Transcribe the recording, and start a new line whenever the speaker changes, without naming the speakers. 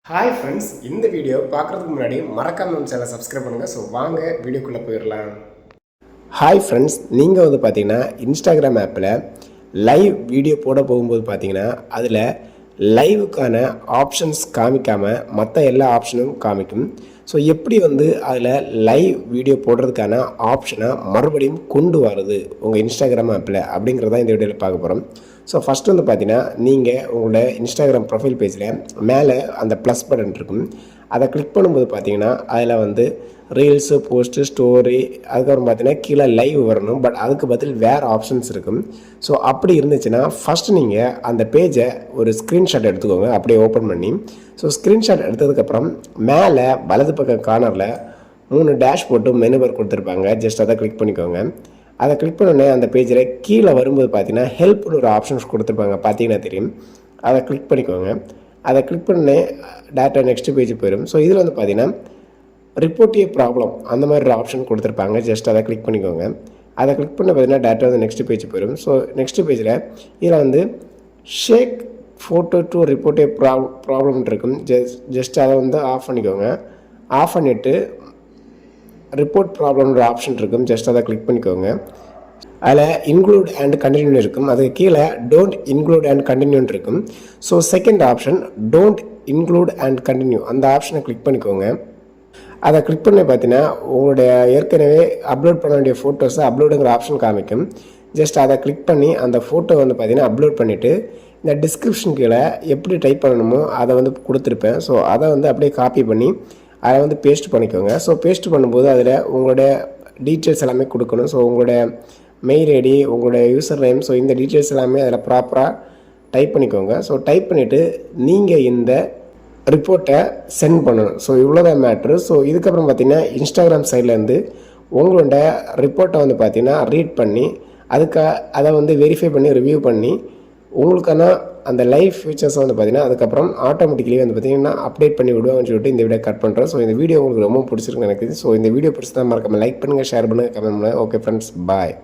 Hi friends, இந்த video பார்க்குறதுக்கு முன்னாடி மறக்காம நம்ம சேனலை சப்ஸ்கிரைப் பண்ணுங்கள். ஸோ வாங்க வீடியோக்குள்ளே போயிடலாம். ஹாய் ஃப்ரெண்ட்ஸ், நீங்கள் பார்த்தீங்கன்னா இன்ஸ்டாகிராம் ஆப்பில் லைவ் வீடியோ போட போகும்போது பார்த்தீங்கன்னா அதில் லைவுக்கான ஆப்ஷன்ஸ் காமிக்காமல் மற்ற எல்லா ஆப்ஷனும் காமிக்கும். ஸோ எப்படி அதில் லைவ் வீடியோ போடுறதுக்கான ஆப்ஷனை மறுபடியும் கொண்டு வரது உங்கள் இன்ஸ்டாகிராம் ஆப்பில் அப்படிங்கிறதான் இந்த வீடியோவில் பார்க்க போகிறோம். ஸோ ஃபஸ்ட்டு பார்த்தீங்கன்னா நீங்கள் உங்களோட இன்ஸ்டாகிராம் ப்ரொஃபைல் பேஜில் மேலே அந்த ப்ளஸ் பட்டன் இருக்கும். அதை கிளிக் பண்ணும்போது பார்த்தீங்கன்னா அதில் ரீல்ஸு, போஸ்ட்டு, ஸ்டோரி, அதுக்கப்புறம் பார்த்தீங்கன்னா கீழே லைவ் வரணும். பட் அதுக்கு பதில் வேறு ஆப்ஷன்ஸ் இருக்கும். ஸோ அப்படி இருந்துச்சுன்னா ஃபஸ்ட்டு நீங்கள் அந்த பேஜை ஒரு ஸ்க்ரீன்ஷாட் எடுத்துக்கோங்க, அப்படியே ஓப்பன் பண்ணி. ஸோ ஸ்க்ரீன்ஷாட் எடுத்ததுக்கப்புறம் மேலே வலது பக்கம் கார்னரில் 3 டேஷ் போட்டு மெனு பார் கொடுத்துருப்பாங்க. ஜஸ்ட் அதை கிளிக் பண்ணிக்கோங்க. அதை கிளிக் பண்ணோடனே அந்த பேஜில் கீழே வரும்போது பார்த்தீங்கன்னா ஹெல்ப்னு ஒரு ஆப்ஷன்ஸ் கொடுத்துருப்பாங்க, பார்த்தீங்கன்னா தெரியும். அதை கிளிக் பண்ணிக்கோங்க. அதை கிளிக் பண்ணே டேட்டா நெக்ஸ்ட் பேஜ் போயிடும். ஸோ இதில் பார்த்தீங்கன்னா ரிப்போர்ட் ஏ ப்ராப்ளம் அந்த மாதிரி ஒரு ஆப்ஷன் கொடுத்துருப்பாங்க. ஜஸ்ட் அதை கிளிக் பண்ணிக்கோங்க. அதை கிளிக் பண்ண பார்த்தீங்கன்னா டேட்டா நெக்ஸ்ட் பேஜ் போயிடும். ஸோ நெக்ஸ்ட் பேஜில் இதில் shake photo to report a problem இருக்கும். ஜஸ்ட் அதை ஆஃப் பண்ணிக்கோங்க. ஆஃப் பண்ணிவிட்டு ரிப்போர்ட் ப்ராப்ளம்ன்ற ஆப்ஷன் இருக்கும். ஜஸ்ட் அதை கிளிக் பண்ணிக்கோங்க. அதில் இன்க்ளூட் அண்ட் கண்டினியூ இருக்கும். அதுக்கு கீழே டோன்ட் இன்க்ளூட் அண்ட் கண்டினியூன்னு இருக்கும். So second option don't include and continue, அந்த ஆப்ஷனை கிளிக் பண்ணிக்கோங்க. அதை கிளிக் பண்ணி பார்த்தீங்கன்னா உங்களுடைய ஏற்கனவே அப்லோட் பண்ண வேண்டிய ஃபோட்டோஸை அப்லோடுங்கிற ஆப்ஷன் காமிக்கும். ஜஸ்ட் அதை கிளிக் பண்ணி அந்த ஃபோட்டோ பார்த்தீங்கன்னா அப்லோட் பண்ணிவிட்டு இந்த டிஸ்கிரிப்ஷன் கீழே எப்படி டைப் பண்ணணுமோ அதை கொடுத்துருப்பேன். ஸோ அதை அப்படியே காப்பி பண்ணி அதை பேஸ்ட் பண்ணிக்கோங்க. ஸோ பேஸ்ட் பண்ணும்போது அதில் உங்களுடைய டீட்டெயில்ஸ் எல்லாமே கொடுக்கணும். ஸோ உங்களுடைய மெயில் ஐடி, உங்களுடைய யூசர் நேம், ஸோ இந்த டீட்டெயில்ஸ் எல்லாமே அதில் ப்ராப்பராக டைப் பண்ணிக்கோங்க. ஸோ டைப் பண்ணிவிட்டு நீங்கள் இந்த ரிப்போர்ட்டை சென்ட் பண்ணணும். ஸோ இவ்வளோதான் மேட்ரு. ஸோ இதுக்கப்புறம் பார்த்தீங்கன்னா இன்ஸ்டாகிராம் சைட்லேருந்து உங்களோட ரிப்போர்ட்டை பார்த்தீங்கன்னா ரீட் பண்ணி அதை வெரிஃபை பண்ணி ரிவ்யூ பண்ணி உங்களுக்கான அந்த லைவ் ஃபியூச்சர்ஸை பார்த்தீங்கன்னா அதுக்கப்புறம் ஆட்டோமேட்டிக்கலி பார்த்தீங்கன்னா அப்டேட் பண்ணி விடுவாங்கன்னு சொல்லிட்டு இந்த வீடியோ கட் பண்ணுறேன். ஸோ இந்த வீடியோ உங்களுக்கு ரொம்ப பிடிச்சிருக்கு எனக்கு. ஸோ இந்த வீடியோ பிடிச்சதான் மறக்காமல் லைக் பண்ணுங்கள், ஷேர் பண்ணுங்கள், கமெண்ட் பண்ணுங்கள். ஓகே ஃப்ரெண்ட்ஸ், பாய்.